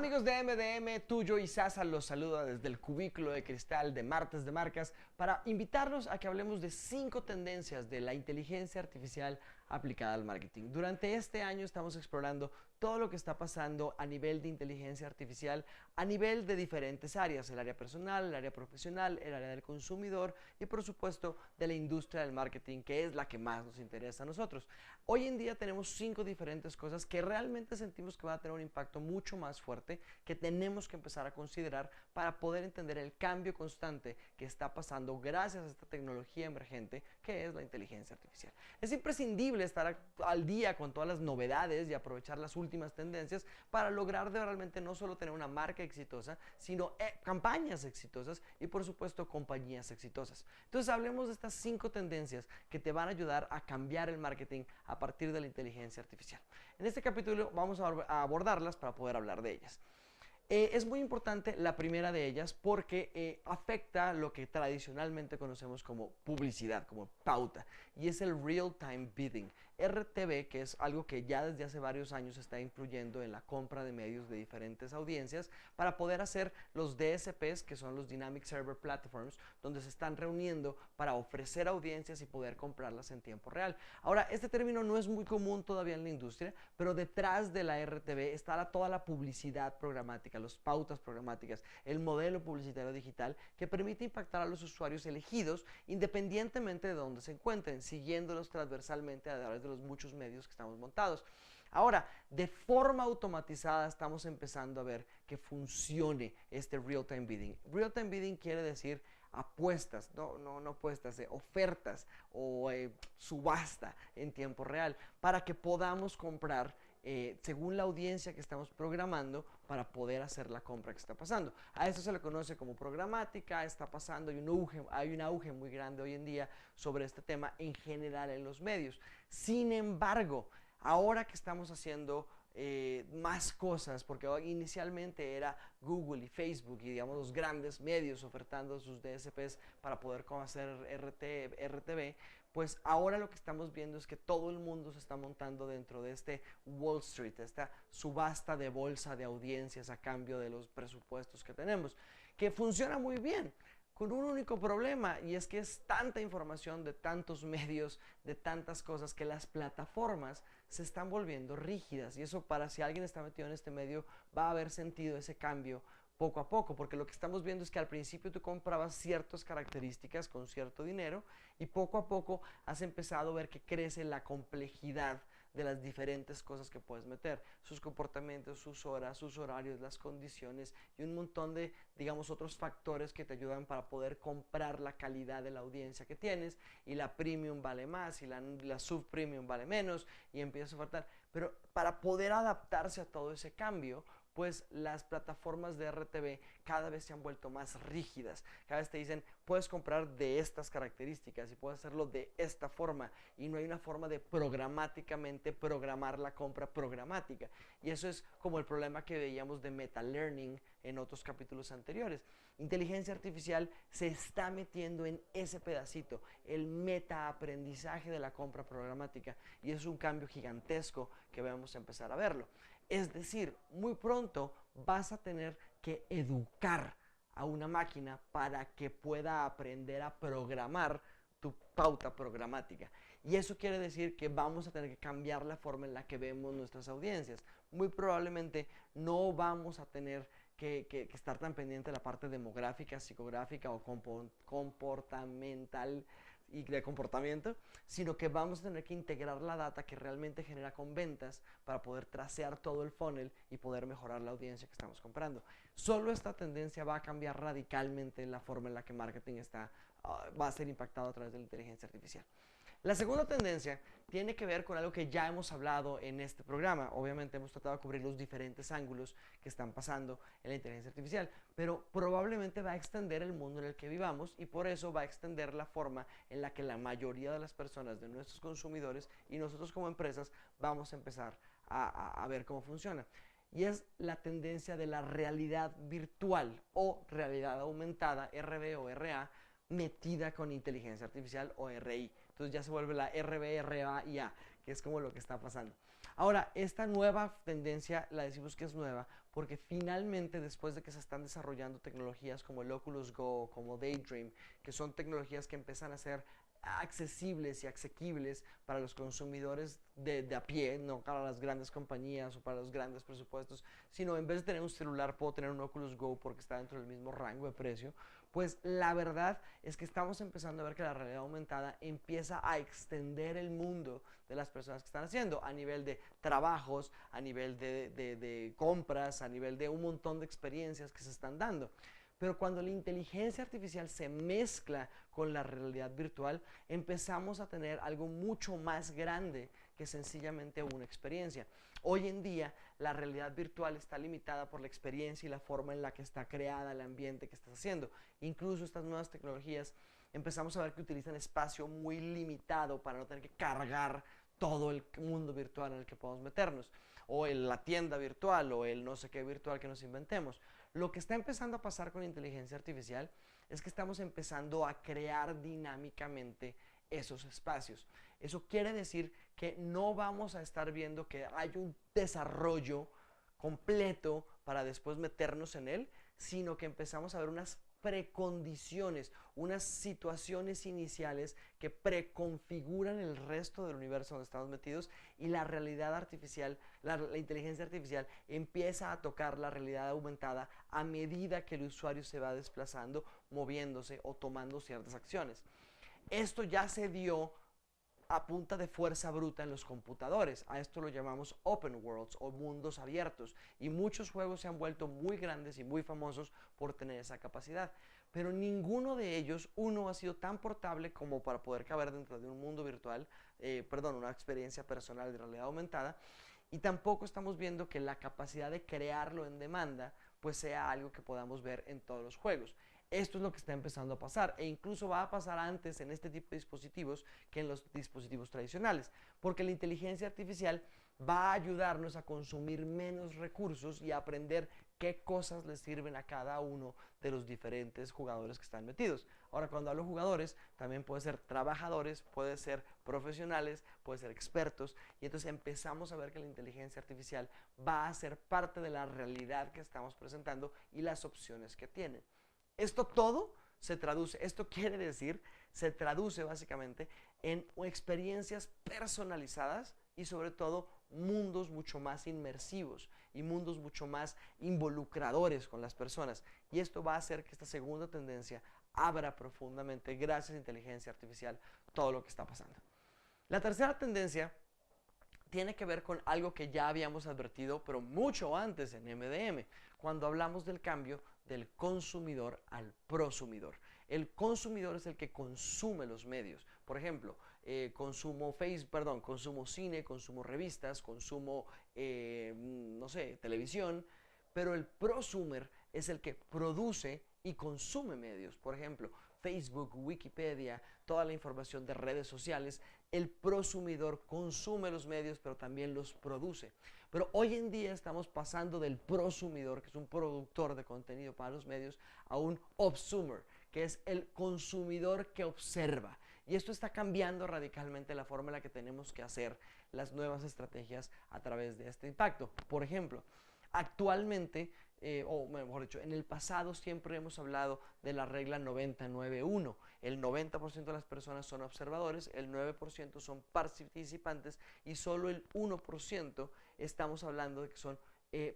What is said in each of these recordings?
Amigos de MDM, Tuyo y Sasa los saluda desde el cubículo de cristal de Martes de Marcas para invitarlos a que hablemos de 5 tendencias de la inteligencia artificial aplicada al marketing. Durante este año estamos explorando todo lo que está pasando a nivel de inteligencia artificial, a nivel de diferentes áreas, el área personal, el área profesional, el área del consumidor y por supuesto de la industria del marketing, que es la que más nos interesa a nosotros. Hoy en día tenemos 5 diferentes cosas que realmente sentimos que van a tener un impacto mucho más fuerte, que tenemos que empezar a considerar para poder entender el cambio constante que está pasando gracias a esta tecnología emergente que es la inteligencia artificial. Es imprescindible estar al día con todas las novedades y aprovechar las últimas tendencias para lograr realmente no solo tener una marca exitosa, sino campañas exitosas y por supuesto compañías exitosas. Entonces hablemos de estas 5 tendencias que te van a ayudar a cambiar el marketing a partir de la inteligencia artificial. En este capítulo vamos a abordarlas para poder hablar de ellas. Es muy importante la primera de ellas porque afecta lo que tradicionalmente conocemos como publicidad, como pauta, y es el Real-Time Bidding, RTV, que es algo que ya desde hace varios años está influyendo en la compra de medios de diferentes audiencias para poder hacer los DSPs, que son los Dynamic Server Platforms, donde se están reuniendo para ofrecer audiencias y poder comprarlas en tiempo real. Ahora, este término no es muy común todavía en la industria, pero detrás de la RTV está toda la publicidad programática, las pautas programáticas, el modelo publicitario digital que permite impactar a los usuarios elegidos independientemente de donde se encuentren, siguiéndolos transversalmente a través de los muchos medios que estamos montados. Ahora, de forma automatizada estamos empezando a ver que funcione este Real-Time Bidding. Real-Time Bidding quiere decir apuestas, no apuestas, ofertas o subasta en tiempo real para que podamos comprar según la audiencia que estamos programando para poder hacer la compra que está pasando. A eso se le conoce como programática, está pasando, hay un auge muy grande hoy en día sobre este tema en general en los medios. Sin embargo, ahora que estamos haciendo más cosas, porque inicialmente era Google y Facebook y digamos los grandes medios ofertando sus DSPs para poder hacer RTV, pues ahora lo que estamos viendo es que todo el mundo se está montando dentro de este Wall Street, esta subasta de bolsa de audiencias a cambio de los presupuestos que tenemos, que funciona muy bien, con un único problema, y es que es tanta información de tantos medios, de tantas cosas, que las plataformas se están volviendo rígidas, y eso para si alguien está metido en este medio va a haber sentido ese cambio poco a poco, porque lo que estamos viendo es que al principio tú comprabas ciertas características con cierto dinero y poco a poco has empezado a ver que crece la complejidad de las diferentes cosas que puedes meter, sus comportamientos, sus horas, sus horarios, las condiciones y un montón de, digamos, otros factores que te ayudan para poder comprar la calidad de la audiencia que tienes, y la premium vale más y la subpremium vale menos y empieza a faltar, pero para poder adaptarse a todo ese cambio, pues las plataformas de RTV cada vez se han vuelto más rígidas. Cada vez te dicen, puedes comprar de estas características y puedes hacerlo de esta forma, y no hay una forma de programáticamente programar la compra programática. Y eso es como el problema que veíamos de meta learning en otros capítulos anteriores. Inteligencia artificial se está metiendo en ese pedacito, el meta aprendizaje de la compra programática, y es un cambio gigantesco que vamos a empezar a verlo. Es decir, muy pronto vas a tener que educar a una máquina para que pueda aprender a programar tu pauta programática. Y eso quiere decir que vamos a tener que cambiar la forma en la que vemos nuestras audiencias. Muy probablemente no vamos a tener que estar tan pendiente de la parte demográfica, psicográfica o comportamental y de comportamiento, sino que vamos a tener que integrar la data que realmente genera con ventas para poder tracear todo el funnel y poder mejorar la audiencia que estamos comprando. Solo esta tendencia va a cambiar radicalmente la forma en la que marketing va a ser impactado a través de la inteligencia artificial. La segunda tendencia tiene que ver con algo que ya hemos hablado en este programa. Obviamente hemos tratado de cubrir los diferentes ángulos que están pasando en la inteligencia artificial, pero probablemente va a extender el mundo en el que vivamos, y por eso va a extender la forma en la que la mayoría de las personas, de nuestros consumidores y nosotros como empresas, vamos a empezar a ver cómo funciona. Y es la tendencia de la realidad virtual o realidad aumentada, RV o RA, metida con inteligencia artificial o RI. Entonces ya se vuelve la RB, RA y A, que es como lo que está pasando. Ahora, esta nueva tendencia la decimos que es nueva porque finalmente después de que se están desarrollando tecnologías como el Oculus Go, como Daydream, que son tecnologías que empiezan a ser accesibles y asequibles para los consumidores de a pie, no para las grandes compañías o para los grandes presupuestos, sino en vez de tener un celular puedo tener un Oculus Go porque está dentro del mismo rango de precio. Pues la verdad es que estamos empezando a ver que la realidad aumentada empieza a extender el mundo de las personas que están haciendo a nivel de trabajos, a nivel de compras, a nivel de un montón de experiencias que se están dando. Pero cuando la inteligencia artificial se mezcla con la realidad virtual, empezamos a tener algo mucho más grande que sencillamente una experiencia. Hoy en día, la realidad virtual está limitada por la experiencia y la forma en la que está creada el ambiente que estás haciendo. Incluso estas nuevas tecnologías empezamos a ver que utilizan espacio muy limitado para no tener que cargar todo el mundo virtual en el que podemos meternos, o la tienda virtual, o el no sé qué virtual que nos inventemos. Lo que está empezando a pasar con inteligencia artificial es que estamos empezando a crear dinámicamente esos espacios. Eso quiere decir que no vamos a estar viendo que hay un desarrollo completo para después meternos en él, sino que empezamos a ver unas precondiciones, unas situaciones iniciales que preconfiguran el resto del universo donde estamos metidos, y la realidad artificial, la inteligencia artificial empieza a tocar la realidad aumentada a medida que el usuario se va desplazando, moviéndose o tomando ciertas acciones. Esto ya se dio a punta de fuerza bruta en los computadores. A esto lo llamamos open worlds o mundos abiertos, y muchos juegos se han vuelto muy grandes y muy famosos por tener esa capacidad, pero ninguno de ellos, uno, ha sido tan portable como para poder caber dentro de un mundo virtual, una experiencia personal de realidad aumentada, y tampoco estamos viendo que la capacidad de crearlo en demanda pues sea algo que podamos ver en todos los juegos. Esto es lo que está empezando a pasar, e incluso va a pasar antes en este tipo de dispositivos que en los dispositivos tradicionales, porque la inteligencia artificial va a ayudarnos a consumir menos recursos y a aprender qué cosas les sirven a cada uno de los diferentes jugadores que están metidos. Ahora, cuando hablo jugadores, también puede ser trabajadores, puede ser profesionales, puede ser expertos, y entonces empezamos a ver que la inteligencia artificial va a ser parte de la realidad que estamos presentando y las opciones que tienen. Esto todo se traduce, esto quiere decir, se traduce básicamente en experiencias personalizadas y sobre todo mundos mucho más inmersivos y mundos mucho más involucradores con las personas. Y esto va a hacer que esta segunda tendencia abra profundamente, gracias a la inteligencia artificial, todo lo que está pasando. La tercera tendencia tiene que ver con algo que ya habíamos advertido, pero mucho antes en MDM, cuando hablamos del cambio del consumidor al prosumidor. El consumidor es el que consume los medios. Por ejemplo, consumo cine, consumo revistas, consumo, no sé, televisión, pero el prosumer es el que produce y consume medios. Por ejemplo, Facebook, Wikipedia, toda la información de redes sociales. El prosumidor consume los medios, pero también los produce. Pero hoy en día estamos pasando del prosumidor, que es un productor de contenido para los medios, a un obsumer, que es el consumidor que observa. Y esto está cambiando radicalmente la forma en la que tenemos que hacer las nuevas estrategias a través de este impacto. Por ejemplo, actualmente, o mejor dicho, en el pasado siempre hemos hablado de la regla 90-9-1. El 90% de las personas son observadores, el 9% son participantes y solo el 1% estamos hablando de que son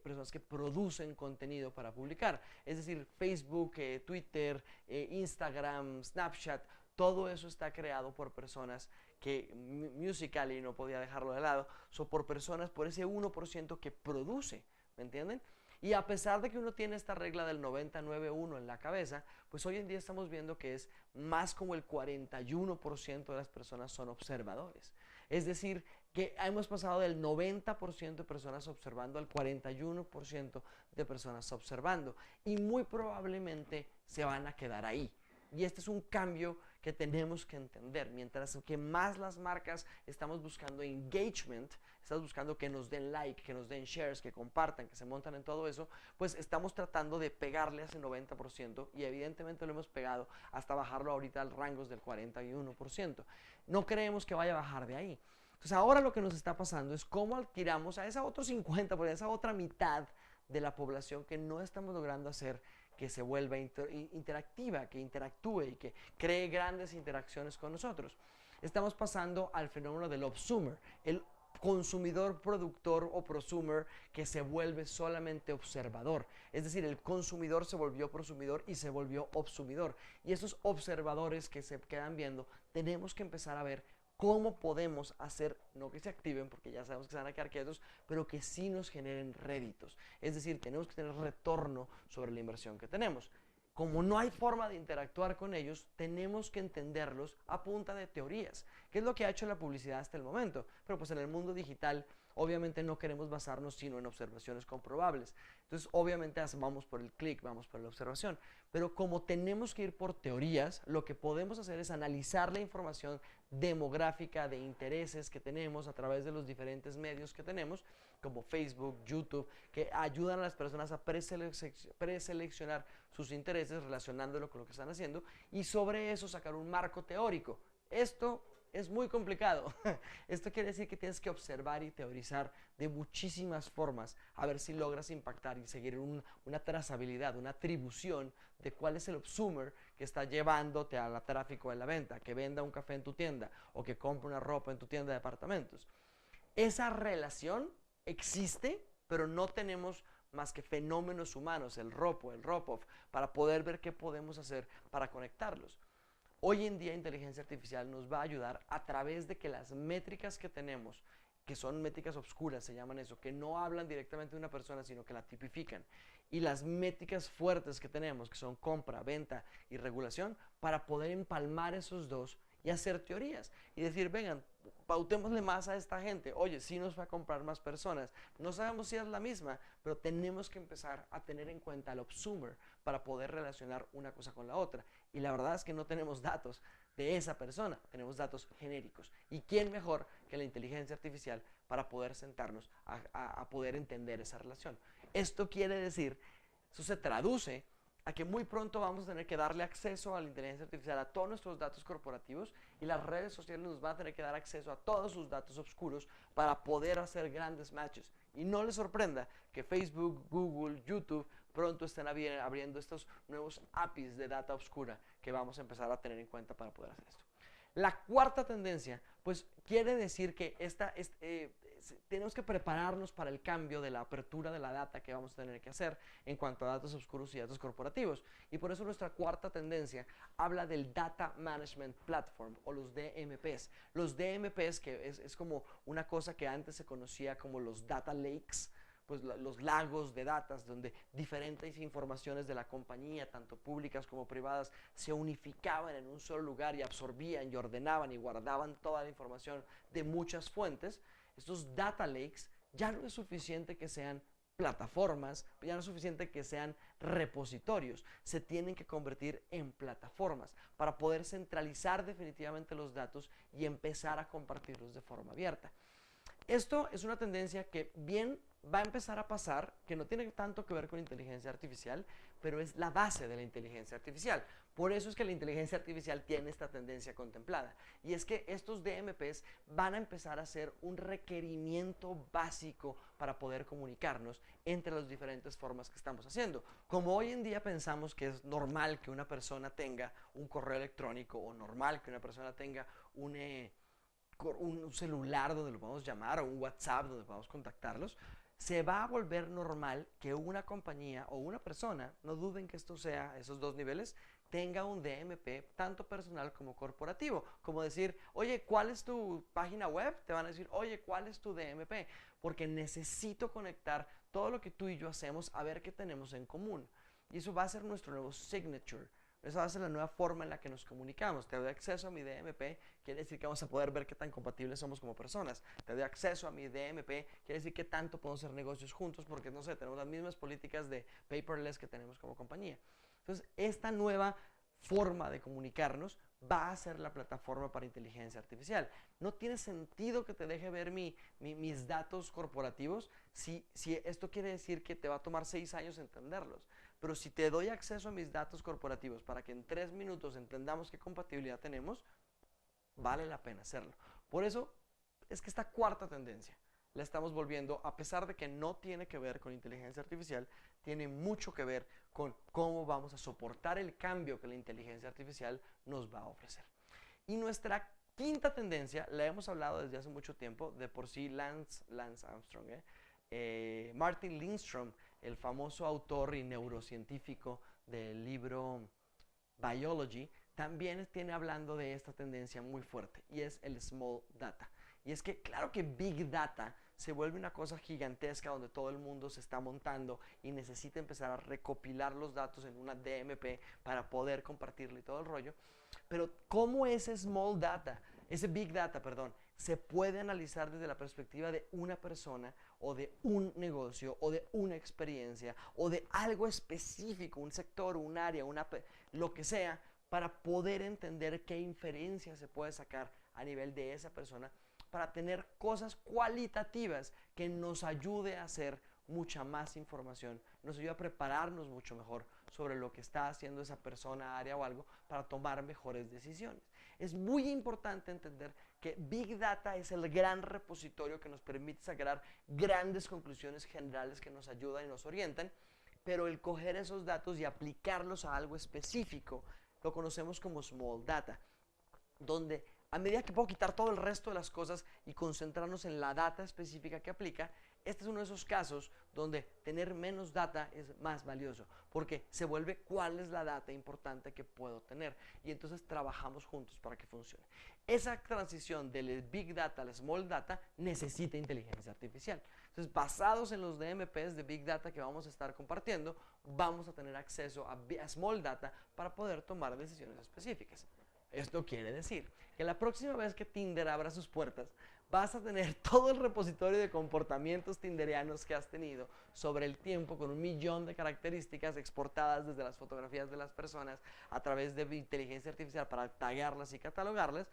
personas que producen contenido para publicar. Es decir, Facebook, Twitter, Instagram, Snapchat, todo eso está creado por personas que Musical.ly no podía dejarlo de lado, son por personas, por ese 1% que produce, ¿me entienden? Y a pesar de que uno tiene esta regla del 90-9-1 en la cabeza, pues hoy en día estamos viendo que es más como el 41% de las personas son observadores. Es decir, que hemos pasado del 90% de personas observando al 41% de personas observando. Y muy probablemente se van a quedar ahí. Y este es un cambio que tenemos que entender. Mientras que más las marcas estamos buscando engagement, estamos buscando que nos den like, que nos den shares, que compartan, que se montan en todo eso, pues estamos tratando de pegarle a ese 90% y evidentemente lo hemos pegado hasta bajarlo ahorita al rangos del 41%. No creemos que vaya a bajar de ahí. Entonces ahora lo que nos está pasando es cómo adquiramos a esa otro 50%, esa otra mitad de la población que no estamos logrando hacer que se vuelva interactiva, que interactúe y que cree grandes interacciones con nosotros. Estamos pasando al fenómeno del obsumer, el consumidor, productor o prosumer que se vuelve solamente observador. Es decir, el consumidor se volvió prosumidor y se volvió obsumidor. Y esos observadores que se quedan viendo, tenemos que empezar a ver cómo podemos hacer, no que se activen porque ya sabemos que se van a quedar quietos, pero que sí nos generen réditos. Es decir, tenemos que tener retorno sobre la inversión que tenemos. Como no hay forma de interactuar con ellos, tenemos que entenderlos a punta de teorías, que es lo que ha hecho la publicidad hasta el momento. Pero pues en el mundo digital, obviamente no queremos basarnos sino en observaciones comprobables. Entonces, obviamente vamos por el clic, vamos por la observación. Pero como tenemos que ir por teorías, lo que podemos hacer es analizar la información demográfica de intereses que tenemos a través de los diferentes medios que tenemos, como Facebook, YouTube, que ayudan a las personas a preseleccionar sus intereses relacionándolo con lo que están haciendo y sobre eso sacar un marco teórico. Esto es muy complicado. Esto quiere decir que tienes que observar y teorizar de muchísimas formas a ver si logras impactar y seguir una trazabilidad, una atribución de cuál es el obsumer que está llevándote al tráfico de la venta, que venda un café en tu tienda o que compre una ropa en tu tienda de departamentos. Esa relación existe, pero no tenemos más que fenómenos humanos, el ROPO, el ROPOF, para poder ver qué podemos hacer para conectarlos. Hoy en día inteligencia artificial nos va a ayudar a través de que las métricas que tenemos, que son métricas obscuras, se llaman eso, que no hablan directamente de una persona, sino que la tipifican, y las métricas fuertes que tenemos, que son compra, venta y regulación, para poder empalmar esos dos y hacer teorías y decir, vengan, pautémosle más a esta gente. Oye, sí nos va a comprar más personas. No sabemos si es la misma, pero tenemos que empezar a tener en cuenta el obsumer para poder relacionar una cosa con la otra. Y la verdad es que no tenemos datos de esa persona, tenemos datos genéricos. ¿Y quién mejor que la inteligencia artificial para poder sentarnos a poder entender esa relación? Esto quiere decir, eso se traduce a que muy pronto vamos a tener que darle acceso a la inteligencia artificial a todos nuestros datos corporativos y las redes sociales nos van a tener que dar acceso a todos sus datos oscuros para poder hacer grandes matches. Y no les sorprenda que Facebook, Google, YouTube pronto estén abriendo estos nuevos APIs de data oscura que vamos a empezar a tener en cuenta para poder hacer esto. La cuarta tendencia, pues quiere decir que tenemos que prepararnos para el cambio de la apertura de la data que vamos a tener que hacer en cuanto a datos oscuros y datos corporativos. Y por eso nuestra cuarta tendencia habla del Data Management Platform o los DMPs. Los DMPs, que es como una cosa que antes se conocía como los Data Lakes, pues los lagos de datos donde diferentes informaciones de la compañía, tanto públicas como privadas, se unificaban en un solo lugar y absorbían y ordenaban y guardaban toda la información de muchas fuentes. Estos data lakes ya no es suficiente que sean plataformas, ya no es suficiente que sean repositorios, se tienen que convertir en plataformas para poder centralizar definitivamente los datos y empezar a compartirlos de forma abierta. Esto es una tendencia que bien va a empezar a pasar, que no tiene tanto que ver con inteligencia artificial, pero es la base de la inteligencia artificial. Por eso es que la inteligencia artificial tiene esta tendencia contemplada. Y es que estos DMPs van a empezar a ser un requerimiento básico para poder comunicarnos entre las diferentes formas que estamos haciendo. Como hoy en día pensamos que es normal que una persona tenga un correo electrónico o normal que una persona tenga un celular donde lo podamos llamar o un WhatsApp donde podamos contactarlos, se va a volver normal que una compañía o una persona, no duden que esto sea esos dos niveles, tenga un DMP tanto personal como corporativo, como decir, oye, ¿cuál es tu página web? Te van a decir, oye, ¿cuál es tu DMP? Porque necesito conectar todo lo que tú y yo hacemos a ver qué tenemos en común. Y eso va a ser nuestro nuevo signature. Esa va a ser la nueva forma en la que nos comunicamos. Te doy acceso a mi DMP, quiere decir que vamos a poder ver qué tan compatibles somos como personas. Te doy acceso a mi DMP, quiere decir que tanto podemos hacer negocios juntos porque, no sé, tenemos las mismas políticas de paperless que tenemos como compañía. Entonces, esta nueva forma de comunicarnos va a ser la plataforma para inteligencia artificial. No tiene sentido que te deje ver mis datos corporativos si esto quiere decir que te va a tomar 6 años entenderlos. Pero si te doy acceso a mis datos corporativos para que en 3 minutos entendamos qué compatibilidad tenemos, vale la pena hacerlo. Por eso, es que esta cuarta tendencia la estamos volviendo, a pesar de que no tiene que ver con inteligencia artificial, tiene mucho que ver con cómo vamos a soportar el cambio que la inteligencia artificial nos va a ofrecer. Y nuestra quinta tendencia, la hemos hablado desde hace mucho tiempo, de por sí Lance Armstrong, Martin Lindstrom, el famoso autor y neurocientífico del libro Biology, también tiene hablando de esta tendencia muy fuerte, y es el Small Data. Y es que claro que Big Data se vuelve una cosa gigantesca donde todo el mundo se está montando y necesita empezar a recopilar los datos en una DMP para poder compartirlo y todo el rollo. Pero ¿cómo ese Small Data, ese Big Data, perdón, se puede analizar desde la perspectiva de una persona o de un negocio o de una experiencia o de algo específico, un sector, un área, lo que sea, para poder entender qué inferencia se puede sacar a nivel de esa persona, para tener cosas cualitativas que nos ayude a hacer mucha más información, nos ayude a prepararnos mucho mejor sobre lo que está haciendo esa persona, área o algo, para tomar mejores decisiones. Es muy importante entender que Big Data es el gran repositorio que nos permite sacar grandes conclusiones generales que nos ayudan y nos orientan, pero el coger esos datos y aplicarlos a algo específico lo conocemos como Small Data, donde a medida que puedo quitar todo el resto de las cosas y concentrarnos en la data específica que aplica, este es uno de esos casos donde tener menos data es más valioso, porque se vuelve cuál es la data importante que puedo tener, y entonces trabajamos juntos para que funcione. Esa transición del Big Data al Small Data necesita inteligencia artificial. Entonces, basados en los DMPs de Big Data que vamos a estar compartiendo, vamos a tener acceso a Small Data para poder tomar decisiones específicas. Esto quiere decir que la próxima vez que Tinder abra sus puertas, vas a tener todo el repositorio de comportamientos tinderianos que has tenido sobre el tiempo, con 1.000.000 de características exportadas desde las fotografías de las personas a través de inteligencia artificial para taguearlas y catalogarlas,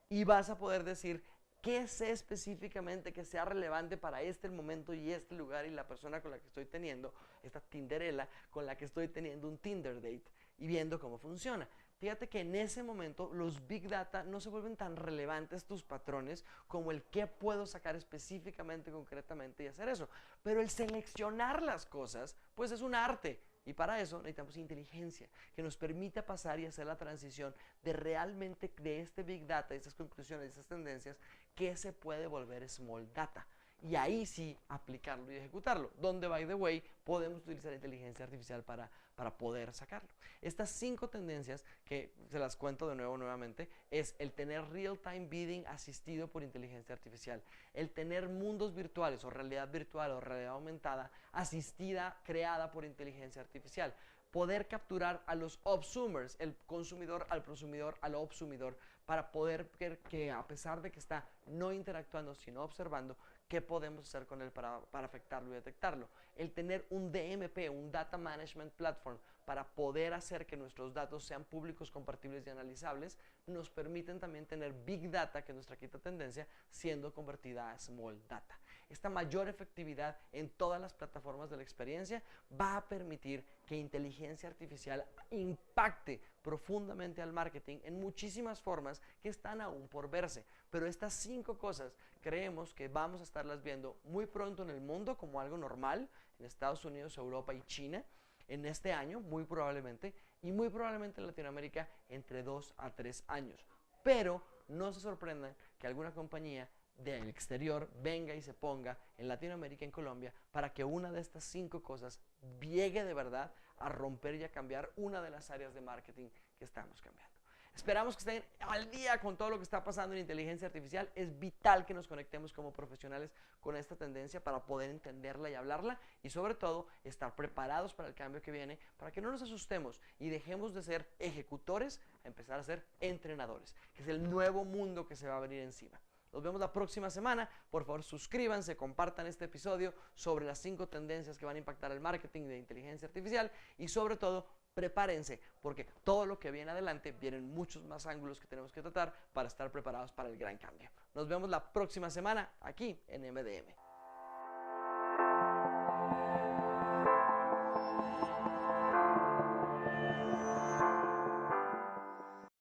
y vas a poder decir qué sé específicamente que sea relevante para este momento y este lugar y la persona con la que estoy teniendo, esta Tinderella con la que estoy teniendo un Tinder date, y viendo cómo funciona. Fíjate que en ese momento los Big Data no se vuelven tan relevantes tus patrones como el qué puedo sacar específicamente, concretamente y hacer eso. Pero el seleccionar las cosas, pues es un arte. Y para eso necesitamos inteligencia que nos permita pasar y hacer la transición de realmente de este Big Data, de estas conclusiones, de estas tendencias, que se puede volver Small Data. Y ahí sí aplicarlo y ejecutarlo, donde, by the way, podemos utilizar inteligencia artificial para poder sacarlo. Estas 5 tendencias, que se las cuento de nuevamente, es el tener real-time bidding asistido por inteligencia artificial, el tener mundos virtuales o realidad virtual o realidad aumentada asistida, creada por inteligencia artificial, poder capturar a los obsumers, el consumidor al prosumidor al obsumidor, para poder ver que a pesar de que está no interactuando sino observando, qué podemos hacer con él para afectarlo y detectarlo. El tener un DMP, un Data Management Platform, para poder hacer que nuestros datos sean públicos, compartibles y analizables, nos permiten también tener Big Data, que es nuestra quinta tendencia, siendo convertida a Small Data. Esta mayor efectividad en todas las plataformas de la experiencia va a permitir que inteligencia artificial impacte profundamente al marketing en muchísimas formas que están aún por verse. Pero estas 5 cosas creemos que vamos a estarlas viendo muy pronto en el mundo como algo normal, en Estados Unidos, Europa y China, en este año muy probablemente, y muy probablemente en Latinoamérica entre 2 a 3 años. Pero no se sorprendan que alguna compañía del exterior venga y se ponga en Latinoamérica, en Colombia, para que una de estas 5 cosas llegue de verdad a romper y a cambiar una de las áreas de marketing que estamos cambiando. Esperamos que estén al día con todo lo que está pasando en inteligencia artificial. Es vital que nos conectemos como profesionales con esta tendencia para poder entenderla y hablarla, y sobre todo estar preparados para el cambio que viene, para que no nos asustemos y dejemos de ser ejecutores a empezar a ser entrenadores, que es el nuevo mundo que se va a venir encima. Nos vemos la próxima semana. Por favor, suscríbanse, compartan este episodio sobre las 5 tendencias que van a impactar el marketing de inteligencia artificial, y sobre todo, prepárense, porque todo lo que viene adelante, vienen muchos más ángulos que tenemos que tratar para estar preparados para el gran cambio. Nos vemos la próxima semana aquí en MDM.